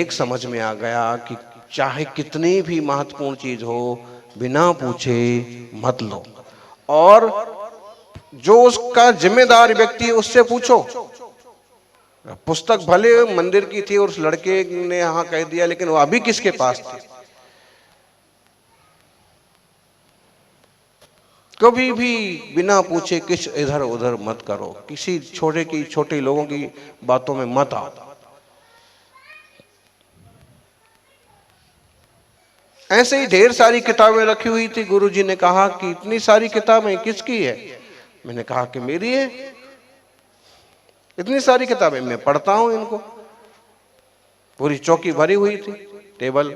एक समझ में आ गया कि चाहे कितनी भी महत्वपूर्ण चीज हो, बिना पूछे मत लो, और जो उसका जिम्मेदार व्यक्ति है उससे पूछो। पुस्तक भले मंदिर की थी और उस लड़के ने यहां कह दिया, लेकिन वो अभी किसके पास थी? कभी भी बिना पूछे किस इधर उधर मत करो, किसी छोटे लोगों की बातों में मत आओ। ऐसे ही ढेर सारी किताबें रखी हुई थी। गुरुजी ने कहा कि इतनी सारी किताबें किसकी है? मैंने कहा कि मेरी है। इतनी सारी किताबें मैं पढ़ता हूं इनको। पूरी चौकी भरी हुई थी, टेबल।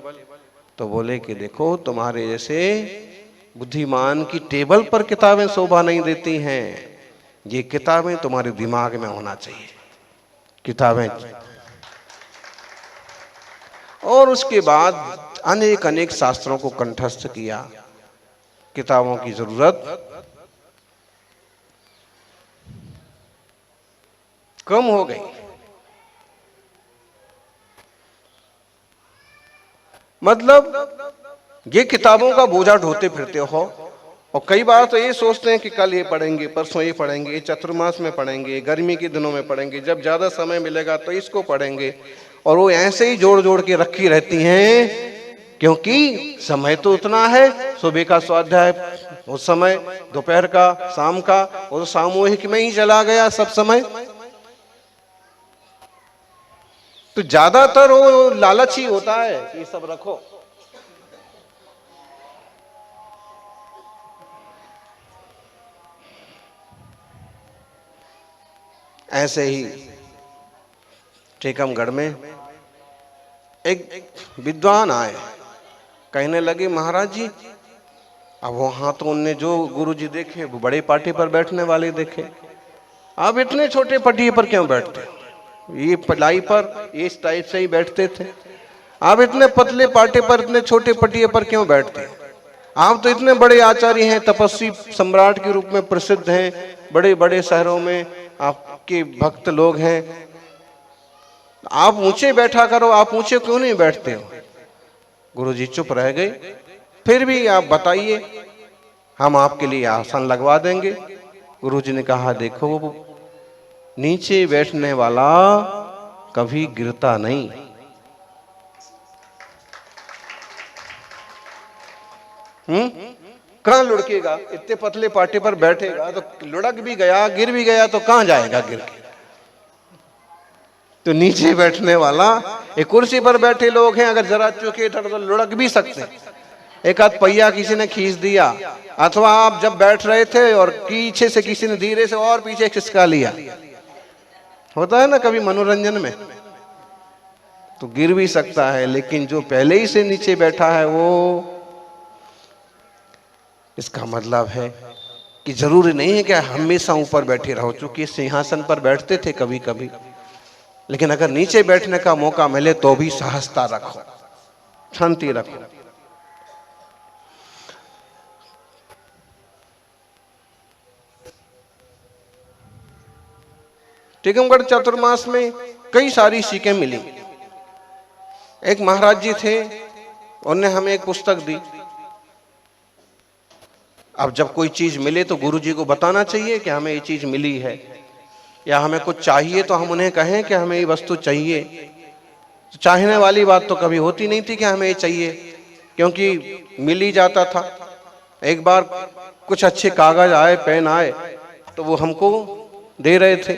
तो बोले कि देखो, तुम्हारे जैसे बुद्धिमान की टेबल पर किताबें शोभा नहीं देती हैं, ये किताबें तुम्हारे दिमाग में होना चाहिए, किताबें। और उसके बाद अनेक अनेक शास्त्रों को कंठस्थ किया। किताबों की जरूरत कम हो गई। मतलब ये किताबों का बोझा ढोते फिरते हो, और कई बार तो ये सोचते हैं कि कल ये पढ़ेंगे, परसों ये पढ़ेंगे, चतुर्मास में पढ़ेंगे, गर्मी के दिनों में पढ़ेंगे, जब ज्यादा समय मिलेगा तो इसको पढ़ेंगे। और वो ऐसे ही जोड़ जोड़ के रखी रहती हैं, क्योंकि समय तो उतना है। सुबह का स्वाध्याय उस समय, दोपहर का, शाम का, और सामूहिक में ही चला गया सब समय। तो ज्यादातर वो लालच ही होता है कि ये सब रखो। ऐसे ही टीकमगढ़ में एक विद्वान आए, कहने लगे महाराज जी, अब वहां तो उनने जो गुरुजी देखे वो बड़े पार्टी पर बैठने वाले देखे, आप इतने छोटे पटिए पर क्यों बैठते? ये पलाई पर इस टाइप से ही बैठते थे। आप इतने पतले पाटे पर, इतने छोटे पटिए पर क्यों बैठते? आप तो इतने बड़े आचार्य हैं, तपस्वी सम्राट के रूप में प्रसिद्ध हैं, बड़े बड़े शहरों में आपके भक्त लोग हैं, आप ऊंचे बैठा करो, आप ऊंचे क्यों नहीं बैठते हो? गुरुजी चुप रह गए। फिर भी आप बताइए, हम आपके लिए आसन लगवा देंगे। गुरुजी ने कहा देखो, नीचे बैठने वाला कभी गिरता नहीं। कहां लुढ़केगा? इतने पतले पाटे पर बैठेगा तो लुढ़क भी गया, गिर भी गया तो कहां जाएगा गिर के? तो नीचे बैठने वाला, एक कुर्सी पर बैठे लोग हैं, अगर जरा चुके तो लुढ़क भी सकते हैं। एक आध पहिया किसी ने खींच दिया, अथवा आप जब बैठ रहे थे और पीछे से किसी ने धीरे से और पीछे खिसका लिया, होता है ना कभी मनोरंजन में, तो गिर भी सकता है। लेकिन जो पहले ही से नीचे बैठा है वो, इसका मतलब है कि जरूरी नहीं है कि हमेशा ऊपर बैठे रहो। चूंकि सिंहासन पर बैठते थे कभी कभी, लेकिन अगर नीचे बैठने का मौका मिले तो भी सहजता रखो, शांति रखो। टीकमगढ़ चतुर्मास में कई सारी सीखें मिली। एक महाराज जी थे, उन्होंने हमें एक पुस्तक दी। अब जब कोई चीज मिले तो गुरुजी को बताना चाहिए कि हमें ये चीज मिली है, या हमें कुछ चाहिए तो हम उन्हें कहें कि हमें ये वस्तु चाहिए। तो चाहने वाली बात तो कभी होती नहीं थी कि हमें ये चाहिए, क्योंकि मिल ही जाता था। एक बार कुछ अच्छे कागज आए, पेन आए, तो वो हमको दे रहे थे।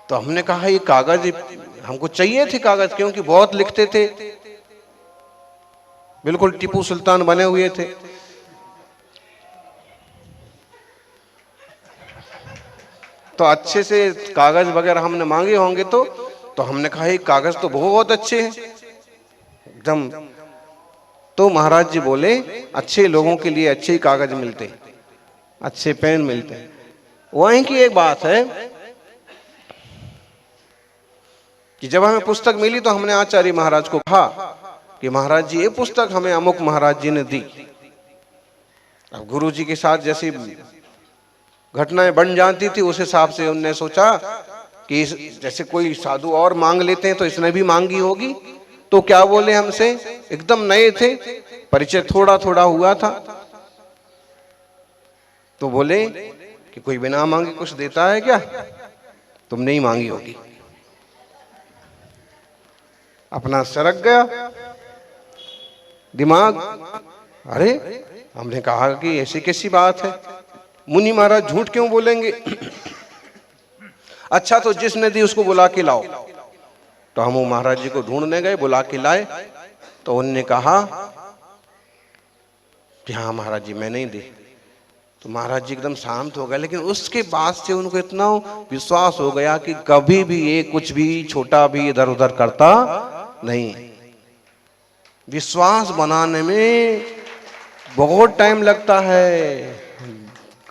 तो हमने कहा ये कागज हमको चाहिए थे कागज, क्योंकि बहुत लिखते थे, बिल्कुल टीपू सुल्तान बने हुए थे। तो अच्छे से कागज वगैरह हमने मांगे होंगे, तो हमने कहा ये कागज तो बहुत अच्छे हैं एकदम। तो महाराज जी बोले अच्छे लोगों के लिए अच्छे कागज मिलते, अच्छे पेन मिलते। वहीं की एक बात है कि जब हमें पुस्तक मिली तो हमने आचार्य महाराज को कहा कि महाराज जी ये पुस्तक हमें अमुक महाराज जी ने दी। अब गुरु जी के साथ जैसी घटनाएं बन जाती थी, उस हिसाब से उनने सोचा कि जैसे कोई साधु और मांग लेते हैं तो इसने भी मांगी होगी, तो क्या बोले हमसे, एकदम नए थे, परिचय थोड़ा थोड़ा हुआ था, तो बोले कि कोई बिना मांगे कुछ देता है क्या? तुमने ही मांगी होगी। अपना सरक गया दिमाग। अरे हमने कहा कि ऐसी कैसी बात है, मुनि महाराज झूठ क्यों बोलेंगे? अच्छा तो जिसने दी उसको बुला के लाओ। तो हम वो महाराज जी को ढूंढने गए, बुला के लाए, तो उनने कहा कि हाँ महाराज जी मैंने ही दी। तो महाराज जी एकदम शांत हो गए, लेकिन उसके बाद से उनको इतना विश्वास हो गया कि कभी भी ये कुछ भी छोटा भी इधर उधर करता नहीं। विश्वास बनाने में बहुत टाइम लगता है,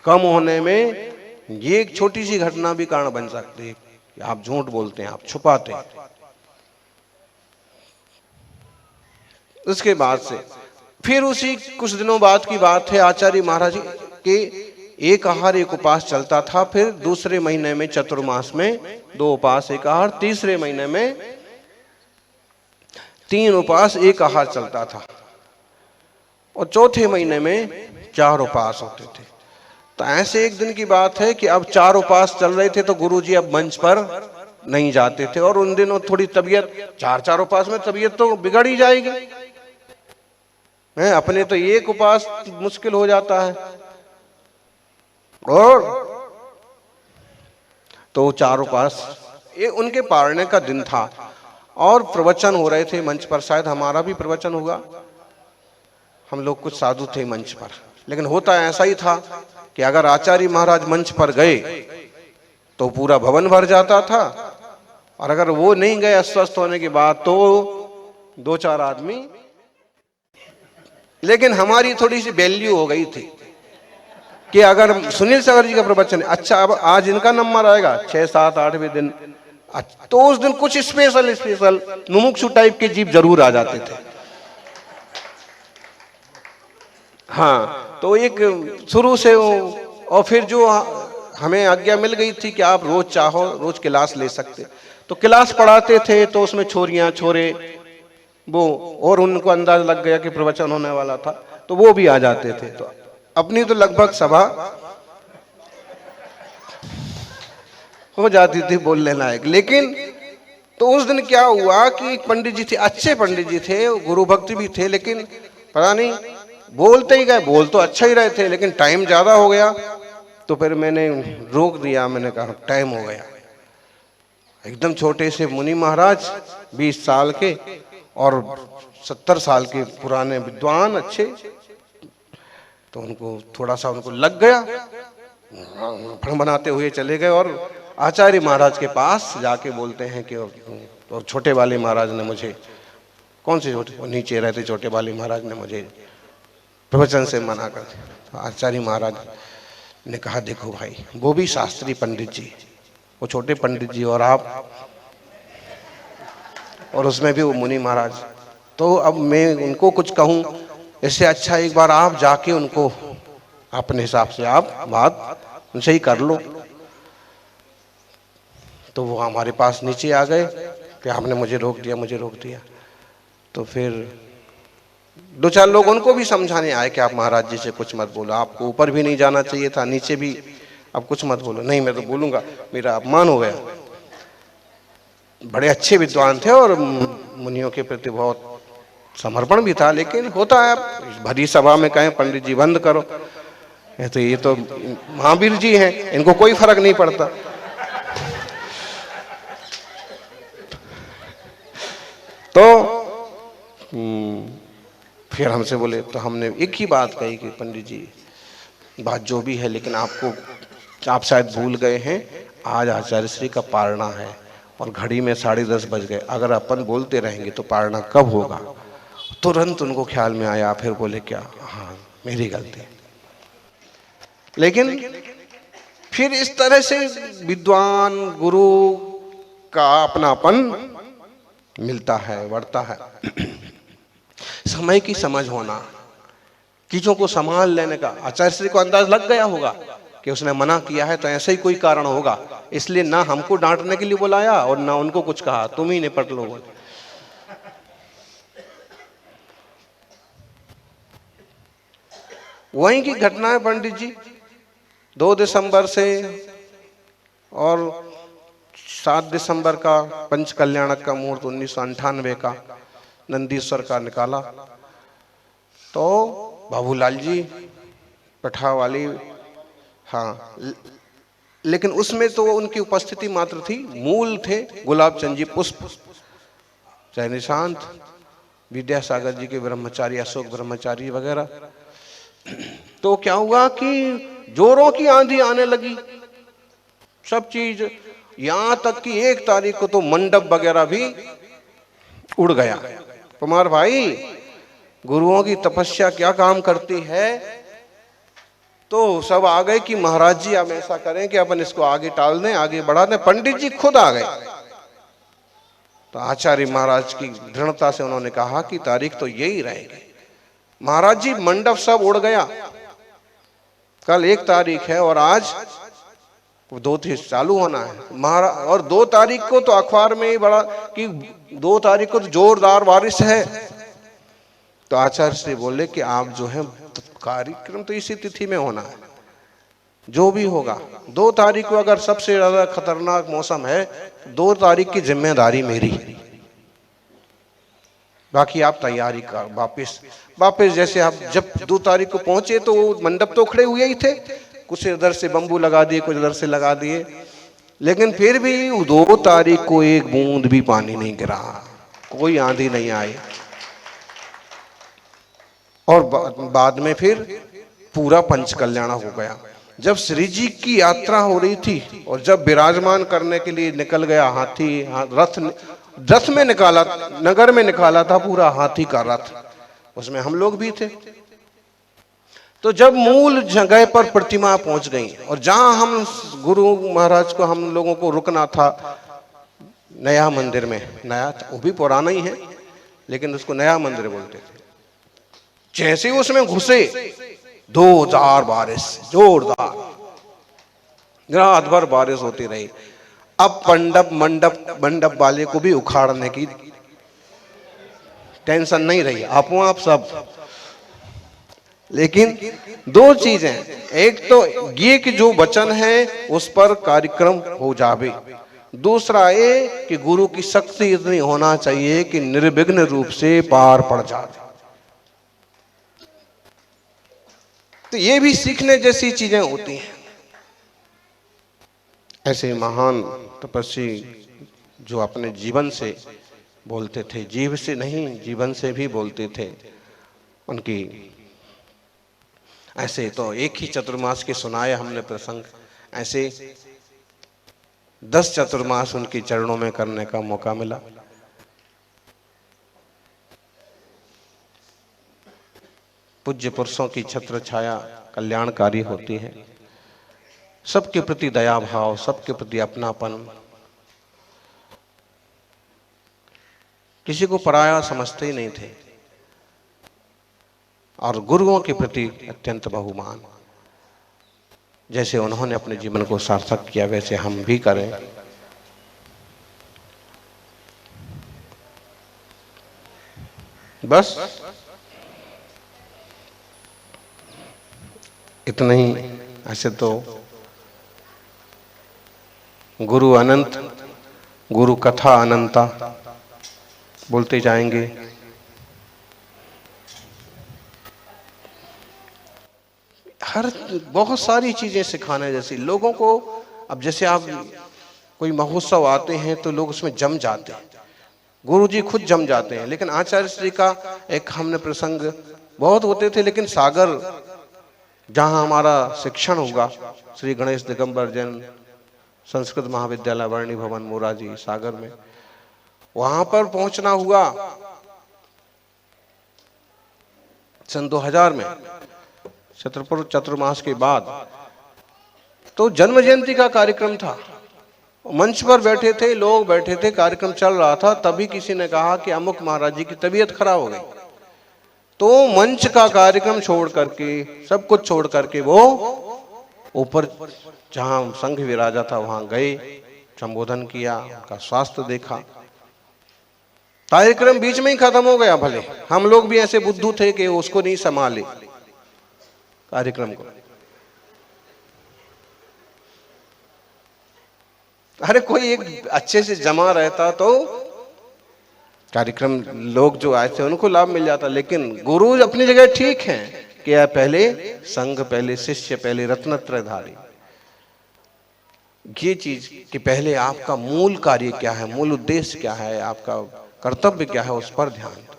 कम होने में ये एक छोटी सी घटना भी कारण बन सकती है कि आप झूठ बोलते हैं, आप छुपाते हैं। उसके बाद से फिर उसी कुछ दिनों बाद की बात है, आचार्य महाराज के एक आहार एक उपास चलता था। फिर दूसरे महीने में चतुर्मास में 2 उपास 1 आहार, तीसरे महीने में 3 उपास 1 आहार चलता था, और चौथे महीने में 4 उपास होते थे। तो ऐसे एक दिन की बात है कि अब 4 उपास चल रहे थे, तो गुरुजी अब मंच पर नहीं जाते थे, और उन दिनों थोड़ी तबीयत, 4 उपास में तबीयत तो बिगड़ ही जाएगी है, अपने तो एक उपास मुश्किल हो जाता है। और तो 4 उपास, ये उनके पारने का दिन था, और प्रवचन हो रहे थे मंच पर, शायद हमारा भी प्रवचन होगा, हम लोग कुछ साधु थे मंच पर। लेकिन होता ऐसा ही था कि अगर आचार्य महाराज मंच पर गए तो पूरा भवन भर जाता था, और अगर वो नहीं गए अस्वस्थ होने के बाद तो 2-4 आदमी। लेकिन हमारी थोड़ी सी वैल्यू हो गई थी कि अगर सुनील सागर जी का प्रवचन है, अच्छा अब आज इनका नंबर आएगा 6, 7, 8वें दिन, तो उस दिन कुछ स्पेशल मुमुक्षु टाइप के जीव जरूर आ जाते थे। हाँ, तो एक शुरू से और फिर जो हमें आज्ञा मिल गई थी कि आप रोज चाहो रोज क्लास ले सकते, तो क्लास पढ़ाते थे, तो उसमें छोरियां छोरे वो, और उनको अंदाज लग गया कि प्रवचन होने वाला था, तो वो भी आ जाते थे। तो अपनी तो लगभग सभा हो जाती थी बोलने लायक। लेकिन तो उस दिन क्या हुआ कि एक पंडित जी थे, अच्छे पंडित जी थे, गुरु भक्ति भी थे, लेकिन पता नहीं बोलते ही गए, बोल तो अच्छा ही रहे थे, लेकिन टाइम ज्यादा हो गया, तो फिर मैंने रोक दिया। मैंने कहा टाइम हो गया। एकदम छोटे से मुनि महाराज, 20 साल के और 70 साल के पुराने विद्वान अच्छे, तो उनको थोड़ा सा उनको लग गया, भ्रम बनाते हुए चले गए, और आचार्य महाराज के पास जाके बोलते हैं कि और छोटे वाले महाराज ने मुझे, कौन से छोटे, वो नीचे रहते छोटे वाले महाराज ने मुझे प्रवचन से मना कर दिया। तो आचार्य महाराज ने कहा देखो भाई, वो भी शास्त्री पंडित जी, वो छोटे पंडित जी, और आप, और उसमें भी वो मुनि महाराज, तो अब मैं उनको कुछ कहूँ, इससे अच्छा एक बार आप जाके उनको अपने हिसाब से आप बात उनसे ही कर लो। तो वो हमारे पास नीचे आ गए कि आपने मुझे रोक दिया। तो फिर 2-4 लोग उनको भी समझाने आए कि आप महाराज जी से कुछ मत बोलो, आपको ऊपर भी नहीं जाना चाहिए था, नीचे भी आप कुछ मत बोलो। नहीं मैं तो बोलूंगा, मेरा अपमान हो गया। बड़े अच्छे विद्वान थे और मुनियों के प्रति बहुत समर्पण भी था, लेकिन होता है भरी सभा में कहें पंडित जी बंद करो, ये तो महावीर जी हैं, इनको कोई फर्क नहीं पड़ता। तो फिर हमसे बोले, तो हमने एक ही बात कही कि पंडित जी बात जो भी है, लेकिन आप शायद भूल गए हैं, आज आचार्य श्री का पारणा है और घड़ी में 10:30 बज गए, अगर अपन बोलते रहेंगे तो पारणा कब होगा। तुरंत उनको ख्याल में आया, फिर बोले क्या, हाँ मेरी गलती। लेकिन फिर इस तरह से विद्वान गुरु का अपनापन मिलता है, बढ़ता है। समय की समझ होना, चीजों को संभाल लेने का। आचार्य श्री को अंदाज लग गया होगा कि उसने मना किया है तो ऐसे ही कोई कारण होगा, इसलिए ना हमको डांटने के लिए बुलाया और ना उनको कुछ कहा, तुम ही निपट लो। वहीं की घटना है पंडित जी। 2 दिसंबर से और 7 दिसंबर का पंच कल्याणक का मुहूर्त 1998 का नंदीश्वर का निकाला। तो बाबूलाल जी पठा वाली, हाँ, लेकिन उसमें तो उनकी उपस्थिति मात्र थी। मूल थे गुलाब चंद जी पुष्प, चाहे निशांत, विद्यासागर जी के ब्रह्मचारी, अशोक ब्रह्मचारी वगैरह। तो क्या हुआ कि जोरों की आंधी आने लगी, सब चीज, यहां तक कि 1 तारीख को तो मंडप वगैरह भी उड़ गया। कुमार भाई, गुरुओं की तपस्या क्या काम करती है। तो सब आ गए कि महाराज जी आप ऐसा करें कि अपन इसको आगे टाल दें, आगे बढ़ा दें। पंडित जी खुद आ गए। तो आचार्य महाराज की दृढ़ता से उन्होंने कहा कि तारीख तो यही रहेगी। महाराज जी मंडप सब उड़ गया। कल 1 तारीख है और आज 2 चालू होना है महाराज। और 2 तारीख को तो अखबार में ही बड़ा कि 2 तारीख को तो जोरदार बारिश है। तो आचार्य श्री बोले कि आप जो है कार्यक्रम तो इसी तिथि में होना है, जो भी होगा। 2 तारीख को अगर सबसे ज्यादा खतरनाक मौसम है, 2 तारीख की जिम्मेदारी मेरी, बाकी आप तैयारी कर। वापस जैसे आप जब 2 तारीख को पहुंचे तो मंडप तो खड़े हुए ही थे, कुछ इधर से बंबू लगा दिए, कुछ इधर से लगा दिए, लेकिन फिर भी 2 तारीख को 1 बूंद भी पानी नहीं गिरा, कोई आंधी नहीं आई। और बाद में फिर पूरा पंच कल्याण हो गया। जब श्री जी की यात्रा हो रही थी और जब विराजमान करने के लिए निकल गया हाथी, रथ में निकाला, नगर में निकाला था पूरा हाथी का रथ, उसमें हम लोग भी थे। तो जब मूल जगह पर प्रतिमा पहुंच गई और जहां हम गुरु महाराज को, हम लोगों को रुकना था नया मंदिर में, नया वो भी पुराना ही है लेकिन उसको नया मंदिर बोलते थे। जैसे उसमें घुसे 2000 बारिश, जोरदार रात भर बारिश होती रही। अब मंडप वाले को भी उखाड़ने की टेंशन नहीं रही, आप सब। लेकिन 2 चीजें, एक तो ये कि जो वचन है उस पर कार्यक्रम हो जावे, दूसरा ये कि गुरु की शक्ति इतनी होना चाहिए कि निर्विघ्न रूप से पार पड़ जाए। तो ये भी सीखने जैसी चीजें होती हैं। ऐसे महान तपस्वी जो अपने जीवन से बोलते थे, जीव से नहीं जीवन से भी बोलते थे, उनकी ऐसे तो एक ही चतुर्मास के सुनाए हमने प्रसंग, ऐसे 10 चतुर्मास उनके चरणों में करने का मौका मिला। पूज्य पुरुषों की छत्र छाया कल्याणकारी होती है। सबके प्रति दया भाव, सबके प्रति अपनापन, किसी को पराया समझते ही नहीं थे, और गुरुओं के प्रति अत्यंत बहुमान। जैसे उन्होंने अपने जीवन को सार्थक किया वैसे हम भी करें। बस इतना ही। ऐसे तो गुरु अनंत, गुरु कथा अनंता बोलते जाएंगे। हर बहुत सारी चीजें सिखाने जैसी लोगों को। अब जैसे आप कोई महोत्सव आते हैं तो लोग उसमें जम जाते हैं, गुरु जी खुद जम जाते हैं। लेकिन आचार्य श्री का एक हमने प्रसंग, बहुत होते थे लेकिन सागर जहां हमारा शिक्षण होगा, श्री गणेश दिगंबर जैन संस्कृत महाविद्यालय वर्णी भवन मोराजी सागर में, वहां पर पहुंचना हुआ सन 2000 में चतुर्मास के बाद। तो जन्म जयंती का कार्यक्रम था, मंच पर बैठे थे लोग, बैठे थे, कार्यक्रम चल रहा था, तभी किसी ने कहा कि अमुक महाराज जी की तबीयत खराब हो गई। तो मंच का कार्यक्रम छोड़ करके, सब कुछ छोड़ करके वो ऊपर जहां संघ विराजा था वहां गए, संबोधन किया, उनका स्वास्थ्य देखा। कार्यक्रम बीच में ही खत्म हो गया। भले हम लोग भी ऐसे बुद्धू थे कि उसको नहीं संभाले, कार्यक्रम को। अरे कोई एक अच्छे से जमा रहता तो कार्यक्रम लोग जो आए थे उनको लाभ मिल जाता। लेकिन गुरु अपनी जगह ठीक है कि पहले संघ, पहले शिष्य, पहले रत्नत्रयधारी। ये चीज कि पहले आपका मूल कार्य क्या है, मूल उद्देश्य क्या है, आपका कर्तव्य क्या है, उस पर ध्यान दो।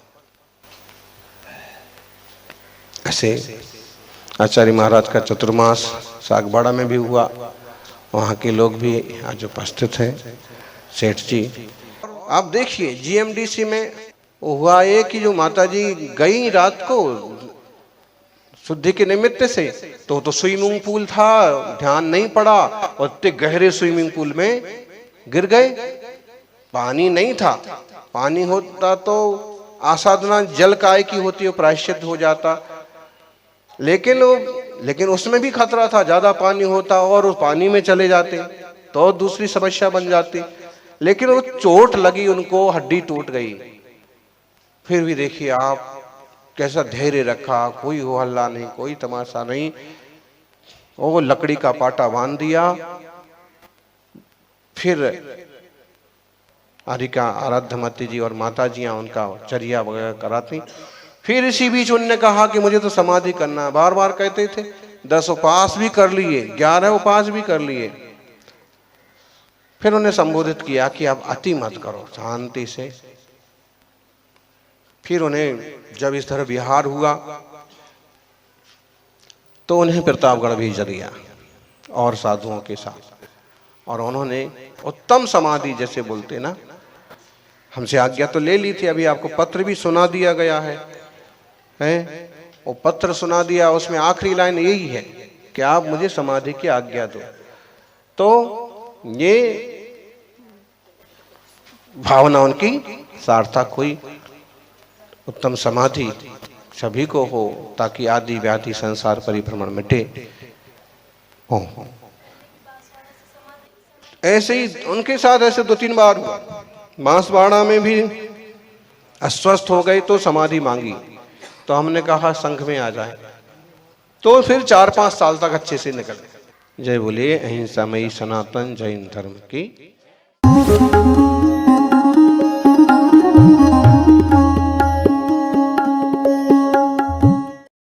ऐसे आचार्य महाराज का चतुर्मास सागबाड़ा में भी हुआ, वहाँ के लोग भी आज उपस्थित हैं, सेठ जी। आप देखिए जीएमडीसी में हुआ ये कि जो माता जी गई रात को शुद्धि के निमित्त से, तो स्विमिंग पूल था, ध्यान नहीं पड़ा और इतने गहरे स्विमिंग पूल में गिर गए। पानी नहीं था, पानी होता तो आसाधना जल काय की होती है, प्रायश्चित हो जाता। लेकिन उसमें भी खतरा था, ज्यादा पानी होता और उस पानी में चले जाते तो दूसरी समस्या बन जाती। लेकिन वो चोट लगी उनको, हड्डी टूट गई। फिर भी देखिए आप कैसा धैर्य रखा, कोई हो हल्ला नहीं, कोई तमाशा नहीं। वो लकड़ी का पाटा बांध दिया। फिर आरिका आराध्यमती जी और माता जियां उनका चर्या वगैरह कराती। फिर इसी बीच उनने कहा कि मुझे तो समाधि करना है। बार बार कहते थे, 10 उपास भी कर लिए, 11 उपास भी कर लिए। फिर उन्हें संबोधित किया कि आप अति मत करो, शांति से। फिर उन्हें जब इस तरह विहार हुआ तो उन्हें प्रतापगढ़ भेज दिया और साधुओं के साथ, और उन्होंने उत्तम समाधि जैसे बोलते ना, हमसे आज्ञा तो ले ली थी। अभी आपको पत्र भी सुना दिया गया है, वो पत्र सुना दिया, उसमें आखिरी लाइन यही है कि आप मुझे समाधि की आज्ञा दो। तो ये भावना उनकी सार्थक हुई। उत्तम समाधि सभी को हो ताकि आदि व्याधि संसार परिभ्रमण मिटे। ऐसे ही उनके साथ ऐसे 2-3 बार हुआ। बांसवाड़ा में भी अस्वस्थ हो गए तो समाधि मांगी, तो हमने कहा संघ में आ जाए, तो फिर 4-5 साल तक अच्छे से निकले। जय बोलिए अहिंसामयी सनातन जैन धर्म की।